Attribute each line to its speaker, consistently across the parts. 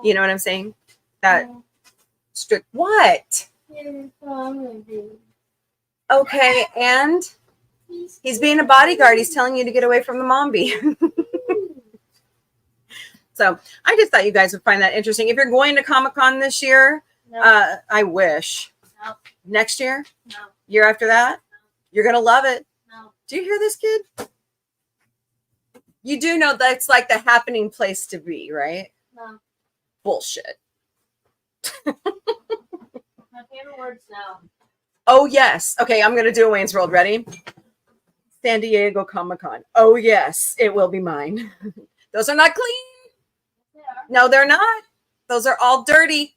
Speaker 1: You know what I'm saying? That strict. What? Okay, and he's being a bodyguard. He's telling you to get away from the Mombie. So I just thought you guys would find that interesting. If you're going to Comic-Con this year, I wish.
Speaker 2: No.
Speaker 1: Next year?
Speaker 2: No.
Speaker 1: Year after that?
Speaker 2: No.
Speaker 1: You're going to love it.
Speaker 2: No.
Speaker 1: Do you hear this, kid? You do know that's like the happening place to be, right?
Speaker 2: No.
Speaker 1: Bullshit.
Speaker 2: My favorite word's no.
Speaker 1: Oh, yes. Okay, I'm going to do a Wayne's World. Ready? San Diego Comic-Con. Oh, yes. It will be mine. Those are not clean. No, they're not. Those are all dirty.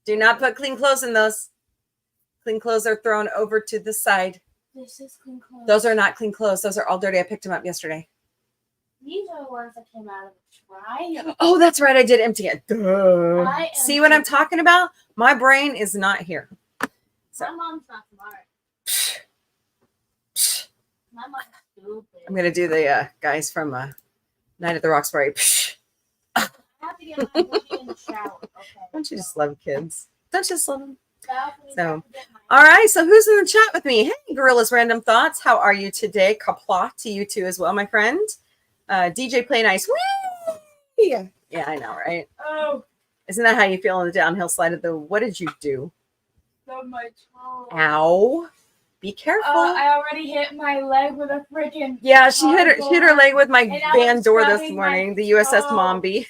Speaker 1: Do not put clean clothes in those. Clean clothes are thrown over to the side.
Speaker 2: This is clean clothes.
Speaker 1: Those are not clean clothes. Those are all dirty. I picked them up yesterday.
Speaker 2: These are the ones that came out of the dryer.
Speaker 1: Oh, that's right. I did empty it. Duh. See what I'm talking about? My brain is not here.
Speaker 2: So. My mom's not smart. My mom's stupid.
Speaker 1: I'm going to do the guys from Night at the Roxbury.
Speaker 2: I have to get my booty in the shower. Okay.
Speaker 1: Don't you just love kids? Don't you just love them?
Speaker 2: So,
Speaker 1: all right. So who's in the chat with me? Hey, Gorillas Random Thoughts. How are you today? Kapla to you too as well, my friend. DJ Play Nice. Whee! Yeah, I know, right?
Speaker 2: Oh.
Speaker 1: Isn't that how you feel on the downhill slide of the, what did you do?
Speaker 2: So much.
Speaker 1: Ow. Be careful.
Speaker 2: I already hit my leg with a freaking.
Speaker 1: Yeah, she hit her leg with my van door this
Speaker 2: scrubbing
Speaker 1: morning, the
Speaker 2: my
Speaker 1: USS
Speaker 2: toe.
Speaker 1: Mombie.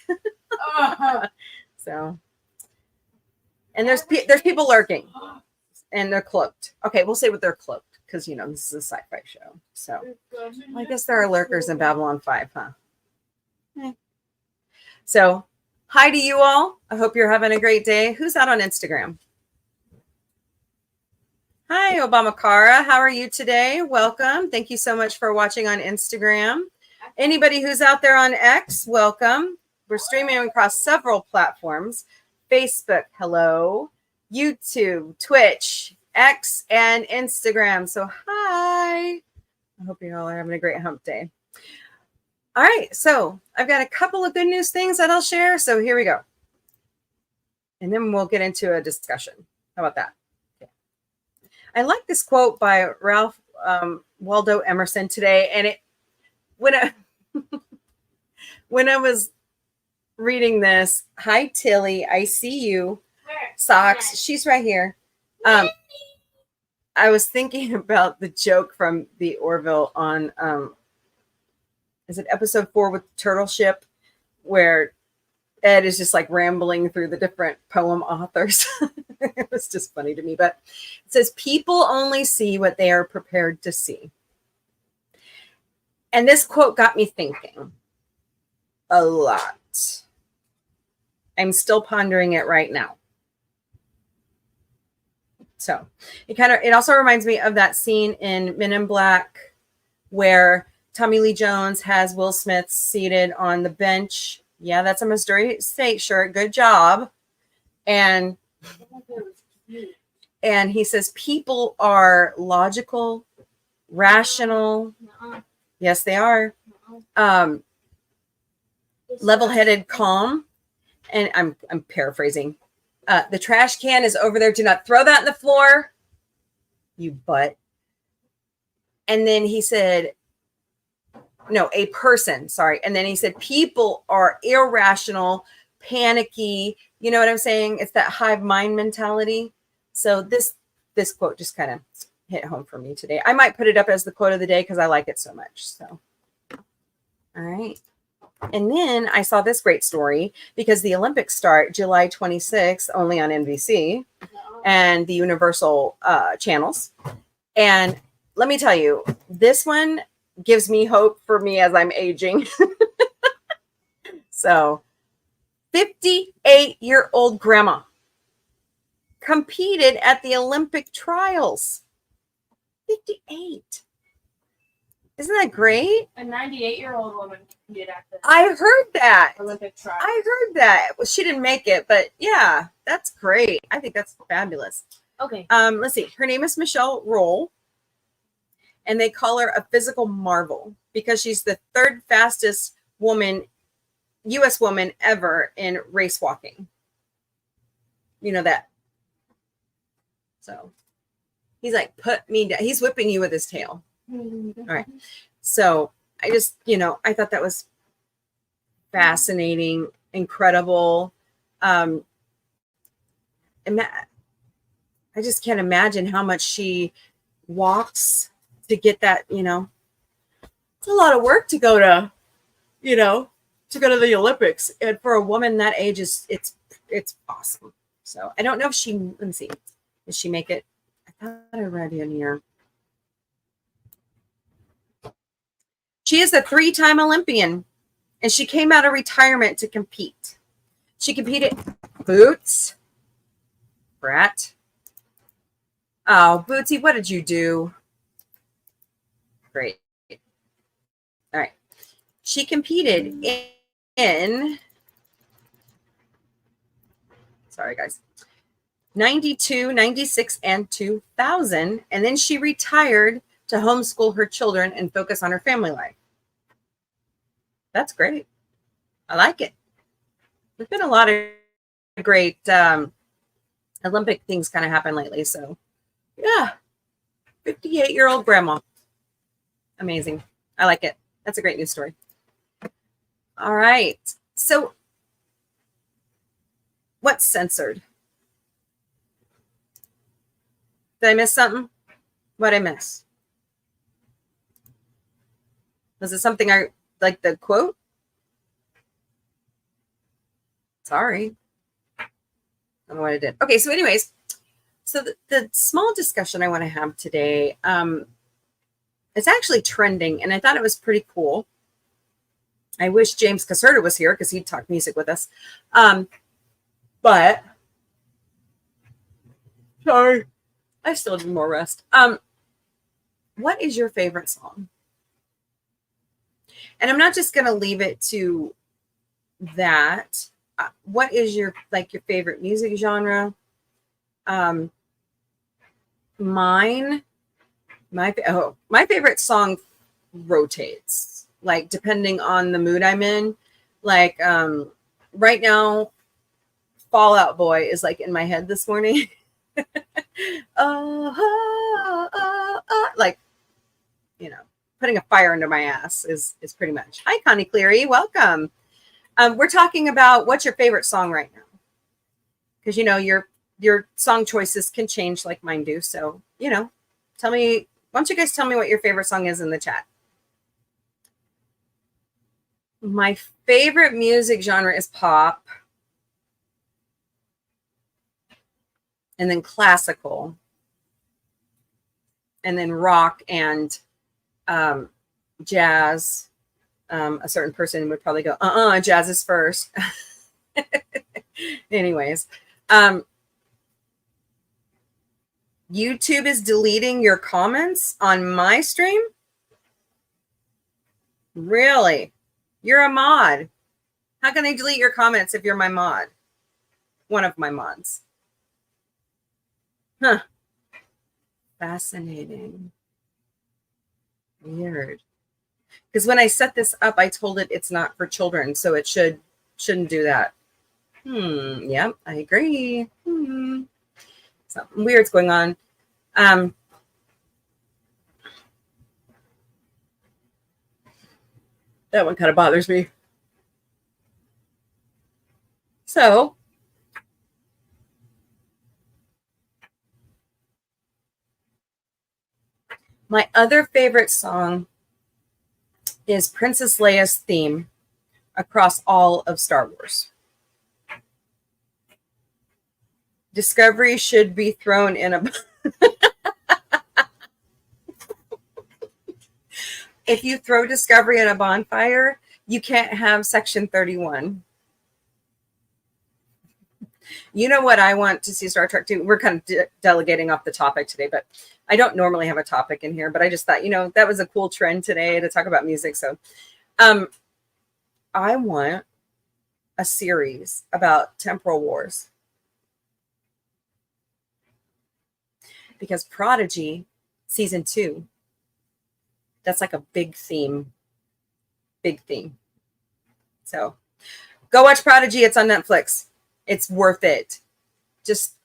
Speaker 1: So, and there's people lurking, and they're cloaked. Okay, we'll say what they're cloaked because you know this is a sci-fi show. So, I guess there are lurkers in Babylon 5, huh? So, hi to you all. I hope you're having a great day. Who's out on Instagram? Hi, Obama Cara. How are you today? Welcome. Thank you so much for watching on Instagram. Anybody who's out there on X, welcome. We're streaming across several platforms. Facebook, hello. YouTube, Twitch, X, and Instagram. So hi. I hope you all are having a great hump day. All right. So I've got a couple of good news things that I'll share. So here we go. And then we'll get into a discussion. How about that? I like this quote by Ralph Waldo Emerson today, and it when I was reading this, hi Tilly, I see you. Socks, she's right here. I was thinking about the joke from the Orville on is it episode 4 with the turtle ship, where Ed is just like rambling through the different poem authors. It was just funny to me, but it says people only see what they are prepared to see. And this quote got me thinking a lot. I'm still pondering it right now. So it also reminds me of that scene in Men in Black where Tommy Lee Jones has Will Smith seated on the bench. Yeah, that's a Missouri State shirt. Good job. And he says people are logical, rational. Yes, they are. Level-headed, calm. And I'm paraphrasing. The trash can is over there. Do not throw that in the floor, you butt. And then he said, no, a person, sorry. And then he said, people are irrational, panicky. You know what I'm saying? It's that hive mind mentality. So this quote just kind of hit home for me today. I might put it up as the quote of the day because I like it so much. So, all right. And then I saw this great story because the Olympics start July 26th, only on NBC and the Universal channels. And let me tell you, this one gives me hope for me as I'm aging. So 58-year-old grandma competed at the Olympic trials. 58. Isn't that great?
Speaker 2: A 98-year-old woman competed at the
Speaker 1: I heard that.
Speaker 2: Olympic trials.
Speaker 1: I heard that. Well, she didn't make it, but yeah, that's great. I think that's fabulous.
Speaker 2: Okay.
Speaker 1: Let's see. Her name is Michelle Roll, and they call her a physical marvel because she's the third fastest woman U.S. woman ever in race walking. You know that. So he's like, put me down. He's whipping you with his tail. All right. So I just, I thought that was fascinating, incredible. I just can't imagine how much she walks to get that, it's a lot of work to go to, to go to the Olympics. And for a woman that age it's awesome. So I don't know if let me see. Did she make it? I thought I read in here. She is a 3-time Olympian, and she came out of retirement to compete. She competed boots. Brat. Oh, Bootsy, what did you do? Great. All right. She competed in sorry, guys, 92, 96, and 2000. And then she retired to homeschool her children and focus on her family life. That's great. I like it. There's been a lot of great Olympic things kind of happen lately. So, yeah, 58-year-old grandma. Amazing. I like it. That's a great news story. All right. So, what's censored? Did I miss something? What'd I miss? Was it something I like the quote? Sorry. I don't know what I did. Okay, so anyways, so the small discussion I want to have today, it's actually trending, and I thought it was pretty cool. I wish James Caserta was here because he'd talk music with us. But sorry, I still need more rest. What is your favorite song? And I'm not just going to leave it to that. What is your favorite music genre? My favorite song rotates, like depending on the mood I'm in. Like right now, Fall Out Boy is like in my head this morning. Like, putting a fire under my ass is pretty much. Hi, Connie Cleary. Welcome. We're talking about what's your favorite song right now. Because, your song choices can change like mine do. So, tell me, why don't you guys tell me what your favorite song is in the chat? My favorite music genre is pop. And then classical. And then rock and jazz. A certain person would probably go, jazz is first. Anyways, YouTube is deleting your comments on my stream? Really? You're a mod. How can they delete your comments if you're my mod? One of my mods. Huh. Fascinating. Weird. Because when I set this up, I told it it's not for children, so it shouldn't do that. Yep, I agree. Something weird's going on. That one kind of bothers me. So, my other favorite song is Princess Leia's theme across all of Star Wars. Discovery should be thrown in a... If you throw Discovery in a bonfire, you can't have Section 31. You know what I want to see Star Trek do? We're kind of delegating off the topic today, but I don't normally have a topic in here, but I just thought, that was a cool trend today to talk about music. So I want a series about temporal wars. Because Prodigy season 2, that's like a big theme. So Go watch Prodigy. It's on Netflix. It's worth it. Just,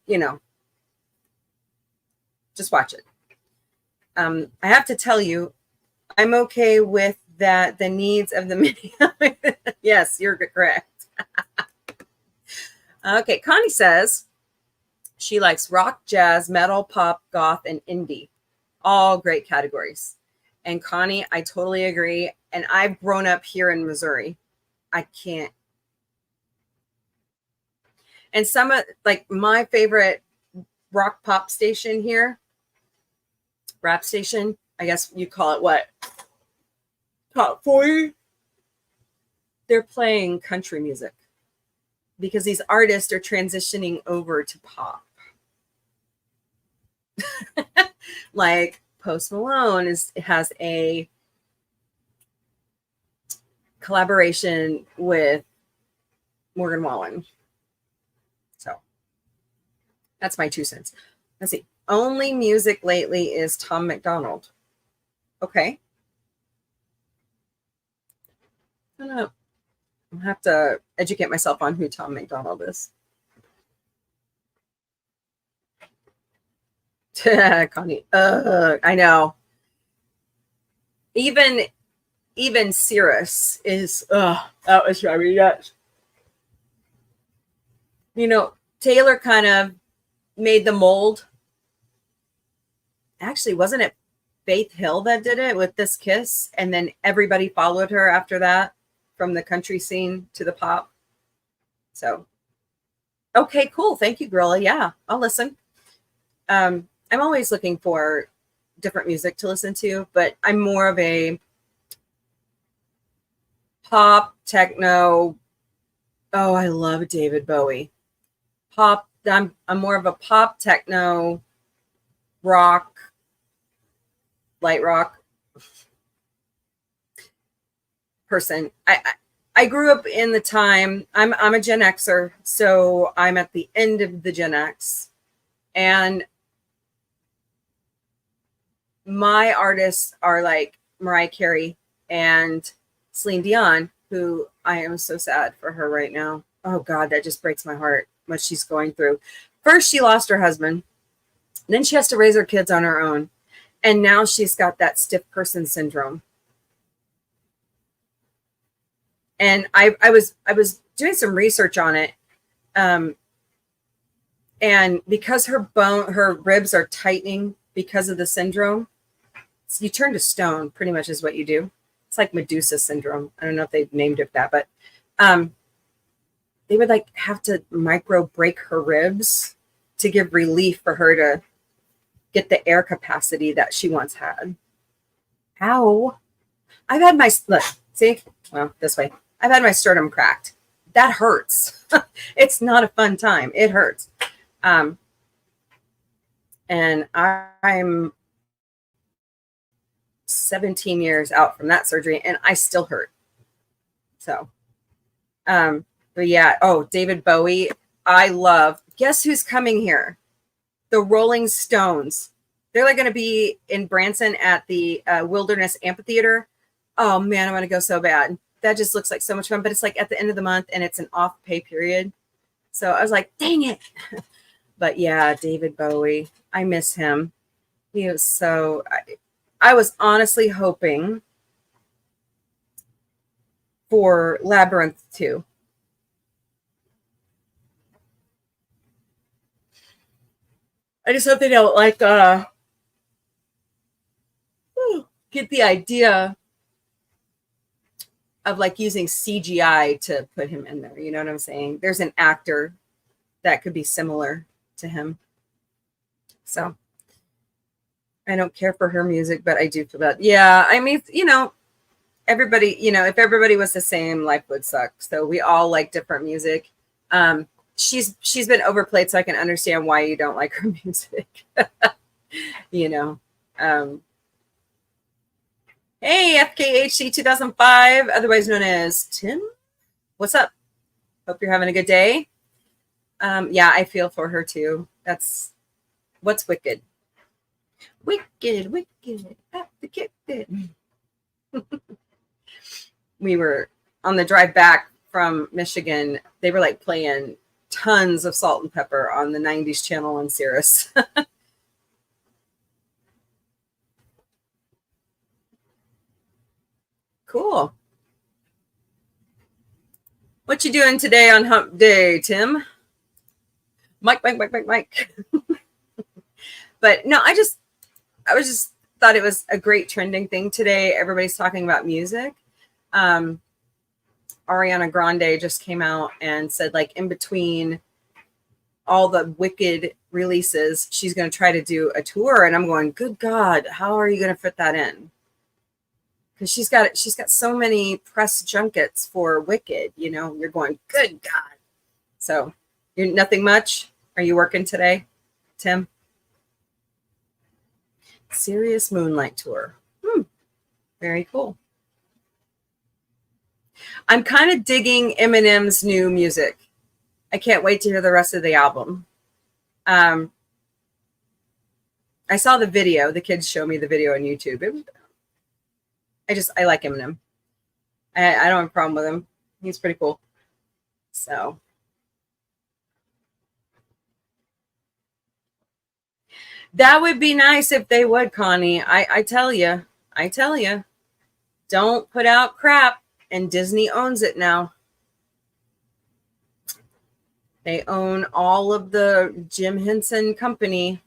Speaker 1: just watch it. I have to tell you, I'm okay with that. The needs of the mini. Yes, you're correct. Okay, Connie says she likes rock, jazz, metal, pop, goth, and indie. All great categories. And Connie, I totally agree. And I've grown up here in Missouri. I can't. And some of, like, my favorite rock pop station here, rap station, I guess you call it what? Top 40? They're playing country music because these artists are transitioning over to pop. Like Post Malone has a collaboration with Morgan Wallen. So that's my 2 cents. Let's see. Only music lately is Tom McDonald. Okay. I don't know. I'll have to educate myself on who Tom McDonald is. Connie, I know. Even Cirrus is, that was driving me nuts. Taylor kind of made the mold. Actually, wasn't it Faith Hill that did it with This Kiss? And then everybody followed her after that, from the country scene to the pop. So, okay, cool. Thank you, Gorilla. Yeah, I'll listen. I'm always looking for different music to listen to, but I'm more of a pop, techno. Oh, I love David Bowie. Pop. I'm more of a pop, techno, rock, light rock person. I grew up in the time. I'm a Gen Xer, so I'm at the end of the Gen X, and my artists are like Mariah Carey and Celine Dion, who I am so sad for her right now. Oh God, that just breaks my heart, what she's going through. First, she lost her husband. Then she has to raise her kids on her own. And now she's got that stiff person syndrome. And I was doing some research on it. And because her ribs are tightening because of the syndrome, you turn to stone, pretty much is what you do. It's like Medusa syndrome. I don't know if they've named it that, but they would like have to micro break her ribs to give relief for her to get the air capacity that she once had. How? I've had my, look, see? Well, this way. I've had my sternum cracked. That hurts. It's not a fun time. It hurts. And I'm 17 years out from that surgery, and I still hurt. So, but yeah. Oh, David Bowie. I love. Guess who's coming here? The Rolling Stones. They're like going to be in Branson at the Wilderness Amphitheater. Oh man, I want to go so bad. That just looks like so much fun, but it's like at the end of the month and it's an off pay period. So I was like, dang it. But yeah, David Bowie, I miss him. He was so, I was honestly hoping for Labyrinth 2. I just hope they don't like get the idea of like using CGI to put him in there. You know what I'm saying? There's an actor that could be similar to him. So I don't care for her music, but I do feel that. Yeah, I mean, everybody, if everybody was the same, life would suck. So we all like different music. She's been overplayed, so I can understand why you don't like her music. Hey, FKHC 2005, otherwise known as Tim. What's up? Hope you're having a good day. Yeah, I feel for her too. That's what's wicked. Wicked, at the kick it. We were on the drive back from Michigan, they were like playing tons of Salt and Pepper on the 90s channel on Sirius. Cool. What you doing today on hump day, Tim? Mike. But no, I was just thought it was a great trending thing today. Everybody's talking about music. Ariana Grande just came out and said, like, in between all the Wicked releases, she's going to try to do a tour. And I'm going, good God, how are you going to fit that in? Because she's got so many press junkets for Wicked, you know, you're going, good God. So you're nothing much. Are you working today, Tim? Serious Moonlight Tour. Very cool. I'm kind of digging Eminem's new music. I can't wait to hear the rest of the album. I saw the video. The kids showed me the video on YouTube. I like Eminem. I don't have a problem with him. He's pretty cool. So that would be nice if they would, Connie. I tell you, don't put out crap. And Disney owns it now. They own all of the Jim Henson company.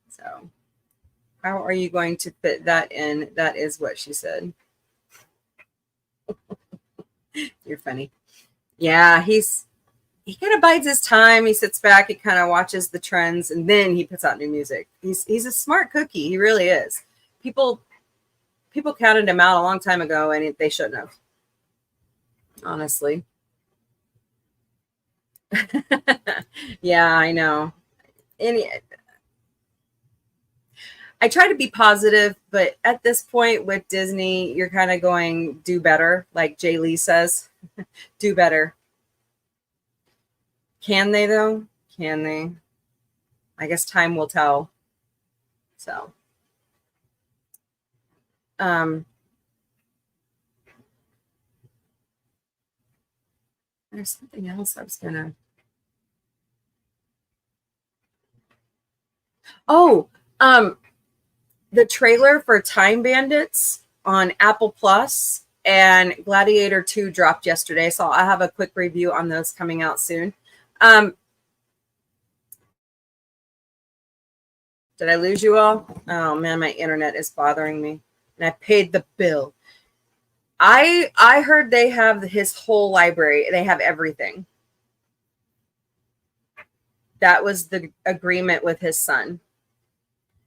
Speaker 1: So how are you going to fit that in? That is what she said. You're funny. Yeah, he kind of bides his time. He sits back, he kind of watches the trends, and then he puts out new music. He's a smart cookie. He really is. People counted him out a long time ago, and they shouldn't have. Honestly. Yeah, I know. I try to be positive, but at this point with Disney, you're kind of going, do better, like Jay Lee says. Do better. Can they, though? Can they? I guess time will tell. So. There's something else I was gonna. Oh, the trailer for Time Bandits on Apple Plus and Gladiator 2 dropped yesterday, so I'll have a quick review on those coming out soon. Did I lose you all? Oh man, my internet is bothering me. And I paid the bill. I heard they have his whole library. They have everything. That was the agreement with his son.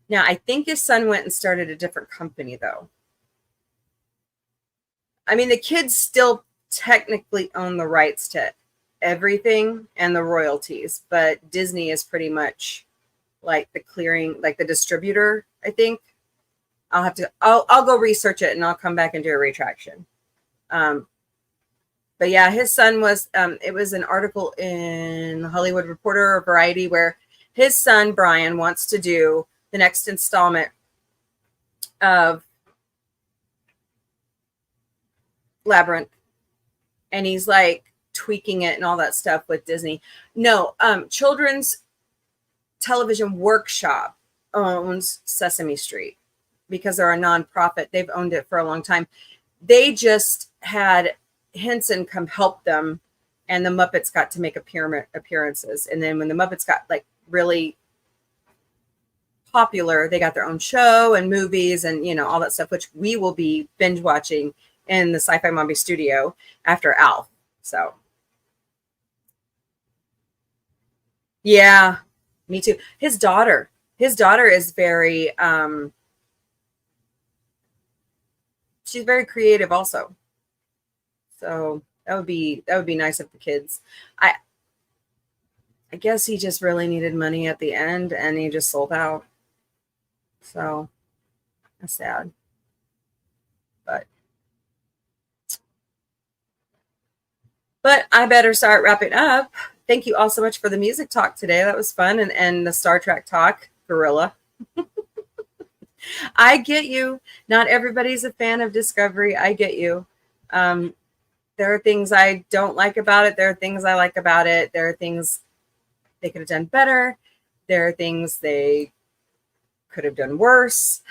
Speaker 1: Now, I think his son went and started a different company, though. I mean, the kids still technically own the rights to everything and the royalties, but Disney is pretty much like the clearing, like the distributor, I think. I'll go research it and I'll come back and do a retraction. But yeah, his son was, it was an article in the Hollywood Reporter or Variety where his son, Brian, wants to do the next installment of Labyrinth. And he's like tweaking it and all that stuff with Disney. No, Children's Television Workshop owns Sesame Street because they're a nonprofit. They've owned it for a long time. They just had Henson come help them, and the Muppets got to make appearances. And then when the Muppets got like really popular, they got their own show and movies and, you know, all that stuff, which we will be binge watching in the Sci-Fi Mombie studio after Alf. So yeah, me too. His daughter is very, she's very creative also. So that would be nice of the kids. I guess he just really needed money at the end and he just sold out. So that's sad. But I better start wrapping up. Thank you all so much for the music talk today. That was fun. And the Star Trek talk, Gorilla. I get you. Not everybody's a fan of Discovery. I get you. there are things I don't like about it. There are things I like about it. There are things they could have done better. There are things they could have done worse.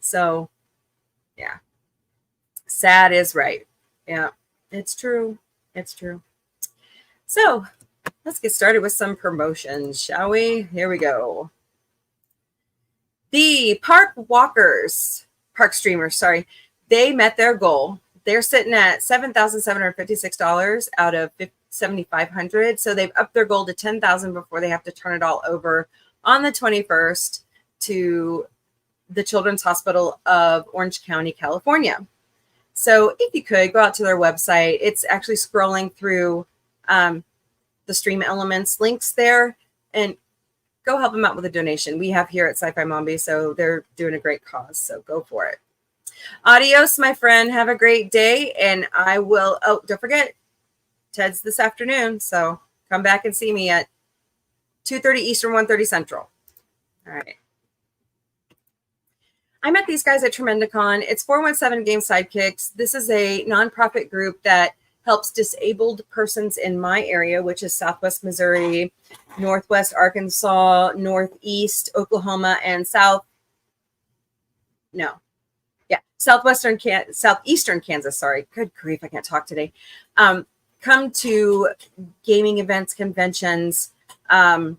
Speaker 1: So, yeah. Sad is right. Yeah, it's true. It's true. So, let's get started with some promotions, shall we? Here we go. The park streamers, sorry, they met their goal. They're sitting at $7,756 out of $7,500. So they've upped their goal to $10,000 before they have to turn it all over on the 21st to the Children's Hospital of Orange County, California. So if you could go out to their website, it's actually scrolling through the Stream Elements links there, and go help them out with a donation. We have here at Sci-Fi Mombie, so they're doing a great cause. So go for it. Adios, my friend. Have a great day. And I will, oh, don't forget, Ted's this afternoon. So come back and see me at 2:30 Eastern, 1:30 Central. All right. I met these guys at Tremendicon. It's 417 Game Sidekicks. This is a nonprofit group that helps disabled persons in my area, which is Southwest Missouri, Northwest Arkansas, Northeast Oklahoma, and Southeastern Kansas. Sorry, good grief, I can't talk today. Come to gaming events, conventions, other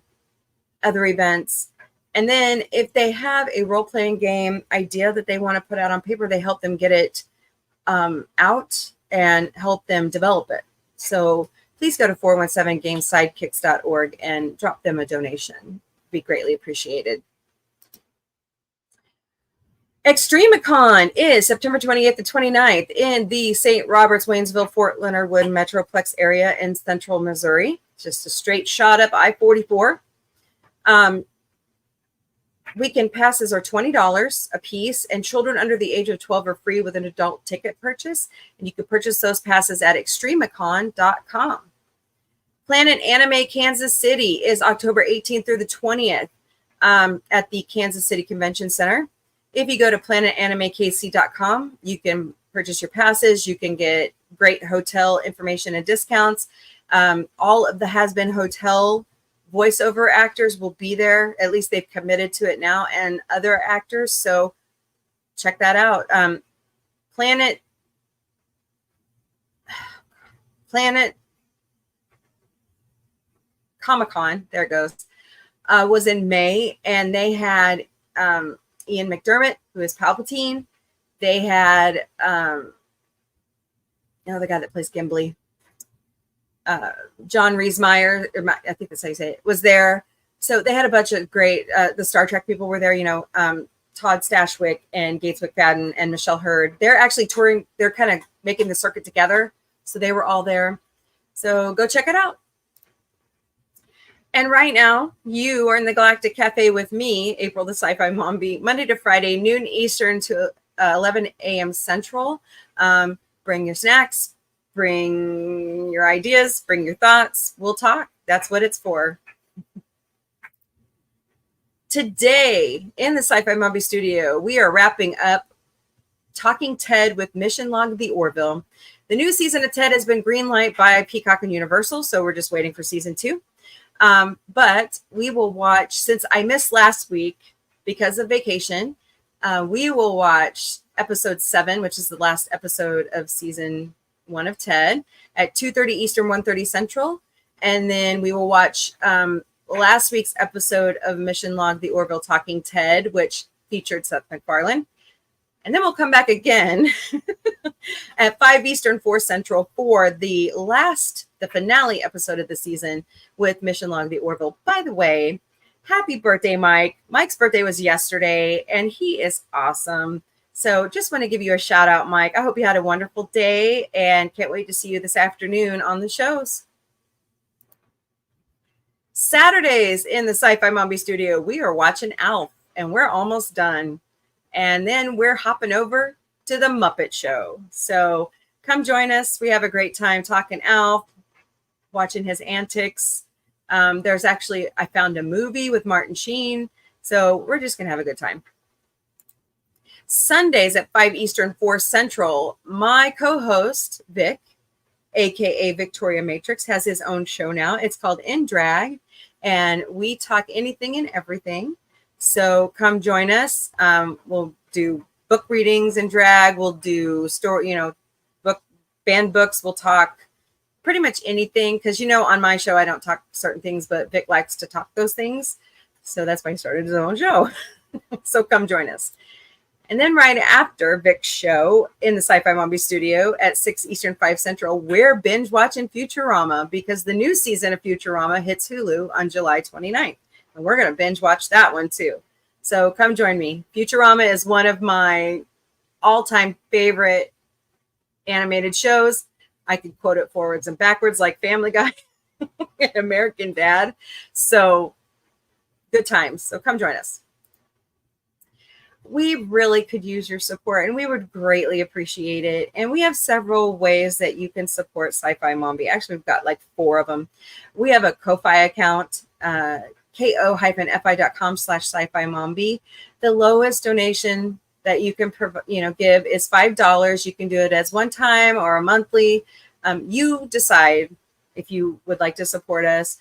Speaker 1: events. And then if they have a role-playing game idea that they want to put out on paper, they help them get it out and help them develop it. So please go to 417gamesidekicks.org and drop them a donation. Be greatly appreciated. Extremicon is September 28th to 29th in the St. Roberts, Waynesville, Fort Leonard Wood Metroplex area in central Missouri. Just a straight shot up I-44. Weekend passes are $20 a piece, and children under the age of 12 are free with an adult ticket purchase. And you can purchase those passes at extremicon.com. Planet Anime Kansas City is October 18th through the 20th at the Kansas City Convention Center. If you go to planetanimekc.com, you can purchase your passes. You can get great hotel information and discounts. All of the Has-Been Hotel voiceover actors will be there. At least they've committed to it now, and other actors. So check that out. Planet Comic-Con, there it goes, was in May, and they had Ian McDermott, who is Palpatine. They had the guy that plays Gimli, John Riesmeyer, I think that's how you say it, was there. So they had a bunch of great, the Star Trek people were there, Todd Stashwick and Gates McFadden and Michelle Hurd. They're actually touring, they're kind of making the circuit together. So they were all there. So go check it out. And right now, you are in the Galactic Cafe with me, April the Sci-Fi Mombie, Monday to Friday, noon Eastern to 11 a.m. Central. Bring your snacks, bring your ideas, bring your thoughts. We'll talk. That's what it's for. Today, in the Sci-Fi Mombie studio, we are wrapping up Talking Ted with Mission Log the Orville. The new season of Ted has been greenlighted by Peacock and Universal, so we're just waiting for season 2. But we will watch, since I missed last week because of vacation, we will watch episode 7, which is the last episode of season 1 of Ted, at 2:30 Eastern, 1:30 Central. And then we will watch last week's episode of Mission Log the Orville Talking Ted, which featured Seth MacFarlane. And then we'll come back again at 5 Eastern, 4 Central for the finale episode of the season with Mission Log the Orville. By the way, happy birthday, Mike. Mike's birthday was yesterday, and he is awesome. So just want to give you a shout out, Mike. I hope you had a wonderful day, and can't wait to see you this afternoon on the shows. Saturdays in the Sci-Fi Mombie studio, we are watching Alf, and we're almost done. And then we're hopping over to the Muppet Show. So come join us. We have a great time talking Alf, watching his antics. There's actually, I found a movie with Martin Sheen. So we're just going to have a good time. Sundays at 5 Eastern, 4 Central, my co-host, Vic, aka Victoria Matrix, has his own show now. It's called In Drag, and we talk anything and everything. So come join us. We'll do book readings in drag. We'll do story, banned books. We'll talk pretty much anything, because on my show I don't talk certain things, but Vic likes to talk those things. So that's why he started his own show. So come join us. And then right after Vic's show in the Sci-Fi Mombie studio at 6 Eastern, 5 Central, we're binge watching Futurama, because the new season of Futurama hits Hulu on July 29th. And we're going to binge watch that one too. So come join me. Futurama is one of my all-time favorite animated shows. I could quote it forwards and backwards like Family Guy and American Dad. So good times. So come join us. We really could use your support, and we would greatly appreciate it. And we have several ways that you can support Sci-Fi Mombie. Actually, we've got like 4 of them. We have a Ko-Fi account, ko-fi.com/sci-fi mombie. The lowest donation that you can give is $5. You can do it as one time or a monthly. You decide if you would like to support us.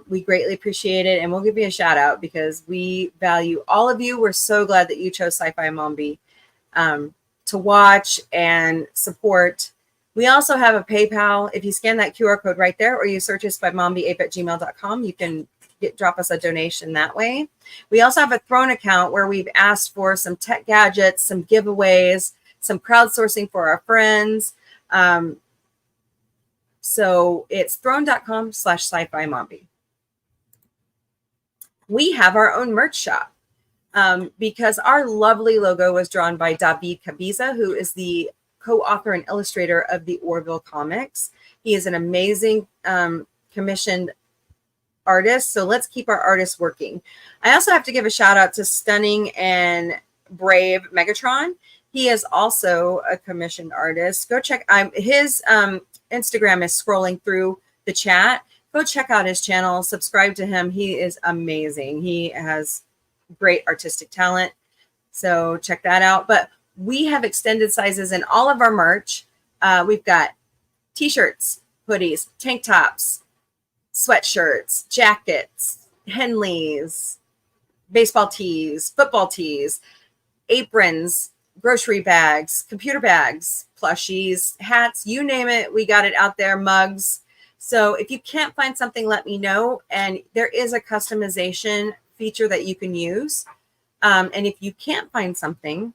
Speaker 1: We greatly appreciate it, and we'll give you a shout out because we value all of you. We're so glad that you chose Sci-Fi Mombie to watch and support. We also have a PayPal. If you scan that QR code right there, or you search us by mombie8@gmail.com, you can drop us a donation that way. We also have a Throne account where we've asked for some tech gadgets, some giveaways, some crowdsourcing for our friends. So it's throne.com/sci-fi mombie. We have our own merch shop because our lovely logo was drawn by David Cabiza, who is the co-author and illustrator of the Orville comics. He is an amazing commissioned artist. So let's keep our artists working. I also have to give a shout out to Stunning and Brave Megatron. He is also a commissioned artist. Go check his Instagram is scrolling through the chat. Go check out his channel, subscribe to him. He is amazing. He has great artistic talent. So check that out. But we have extended sizes in all of our merch. We've got t-shirts, hoodies, tank tops, sweatshirts, jackets, Henleys, baseball tees, football tees, aprons, grocery bags, computer bags, plushies, hats, you name it. We got it out there, mugs. So if you can't find something, let me know. And there is a customization feature that you can use. And if you can't find something,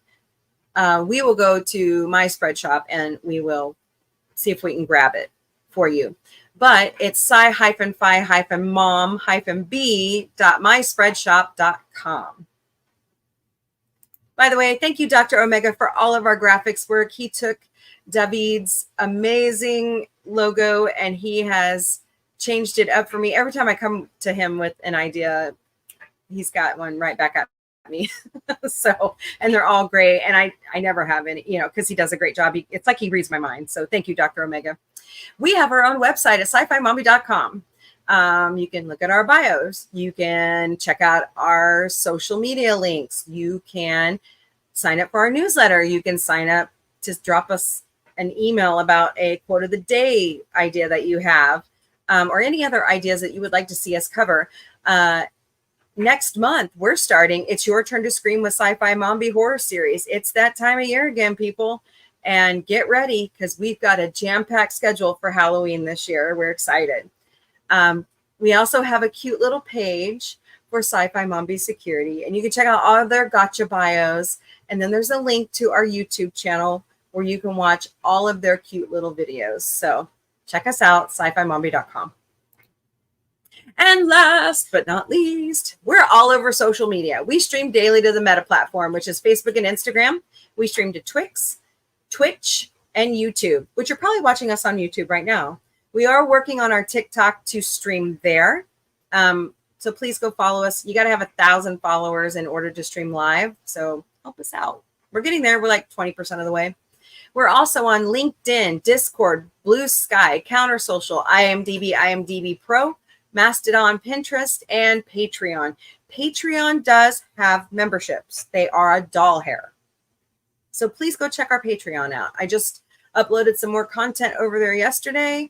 Speaker 1: we will go to my spread shop and we will see if we can grab it for you. But it's sci-fi-mom-b.myspreadshop.com. By the way, thank you, Dr. Omega, for all of our graphics work. He took David's amazing logo and he has changed it up for me. Every time I come to him with an idea, he's got one right back at me. So, and they're all great. And I never have any, because he does a great job. It's like he reads my mind. So thank you, Dr. Omega. We have our own website at sci-fi-mombie.com. You can look at our bios. You can check out our social media links. You can sign up for our newsletter. You can sign up to drop us an email about a quote of the day idea that you have, or any other ideas that you would like to see us cover. Next month, we're starting It's Your Turn to Scream with Sci-Fi Mombie horror series. It's that time of year again, people. And get ready because we've got a jam-packed schedule for Halloween this year. We're excited. We also have a cute little page for Sci-Fi Mombie Security, and you can check out all of their gotcha bios. And then there's a link to our YouTube channel where you can watch all of their cute little videos. So check us out, sci-fi-mombie.com. And last but not least, we're all over social media. We stream daily to the Meta platform, which is Facebook and Instagram. We stream to Twitch, and YouTube, which you're probably watching us on YouTube right now. We are working on our TikTok to stream there. So please go follow us. You got to have 1,000 followers in order to stream live. So help us out. We're getting there. We're like 20% of the way. We're also on LinkedIn, Discord, Blue Sky, Counter Social, IMDb Pro, Mastodon, Pinterest, and Patreon. Patreon does have memberships. They are a doll hair. So please go check our Patreon out. I just uploaded some more content over there yesterday.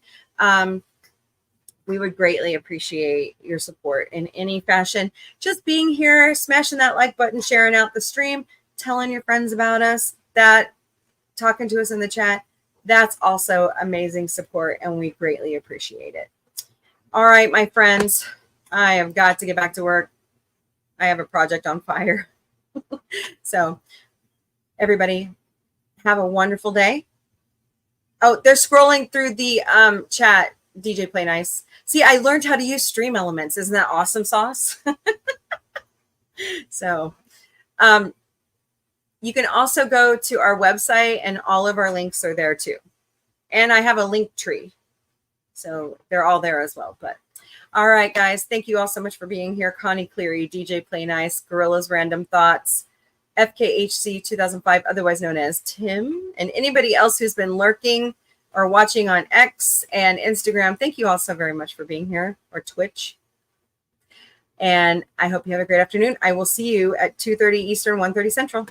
Speaker 1: We would greatly appreciate your support in any fashion. Just being here, smashing that like button, sharing out the stream, telling your friends about us, talking to us in the chat. That's also amazing support, and we greatly appreciate it. All right, my friends, I have got to get back to work. I have a project on fire. So everybody, have a wonderful day. Oh, they're scrolling through the chat. DJ Play Nice. See, I learned how to use Stream Elements. Isn't that awesome sauce? So you can also go to our website, and all of our links are there too. And I have a link tree. So they're all there as well. But all right, guys, thank you all so much for being here. Connie Cleary, DJ Play Nice, Gorillas Random Thoughts, FKHC 2005, otherwise known as Tim, and anybody else who's been lurking or watching on X and Instagram. Thank you all so very much for being here, or Twitch. And I hope you have a great afternoon. I will see you at 2:30 Eastern, 1:30 Central.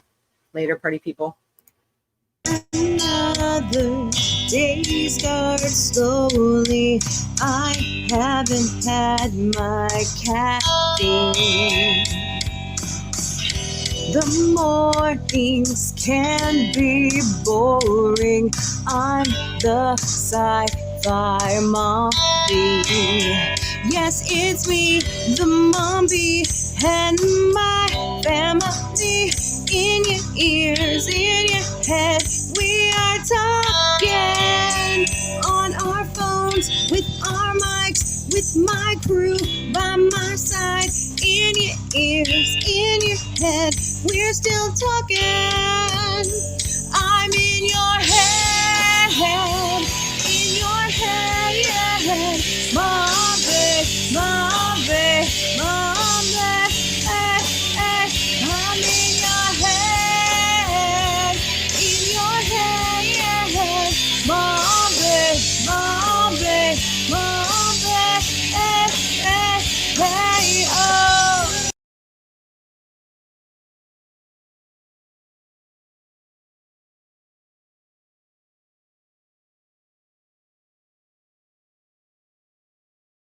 Speaker 1: Later, party people. Another day starts slowly. I haven't had my caffeine. The mornings can be boring. I'm the sci-fi Mombie. Yes, it's me, the Mombie, and my family. In your ears, in your head, we are talking on our phones, with our mics, with my crew by my side. In your ears, in your head, we're still talking. I'm in your head,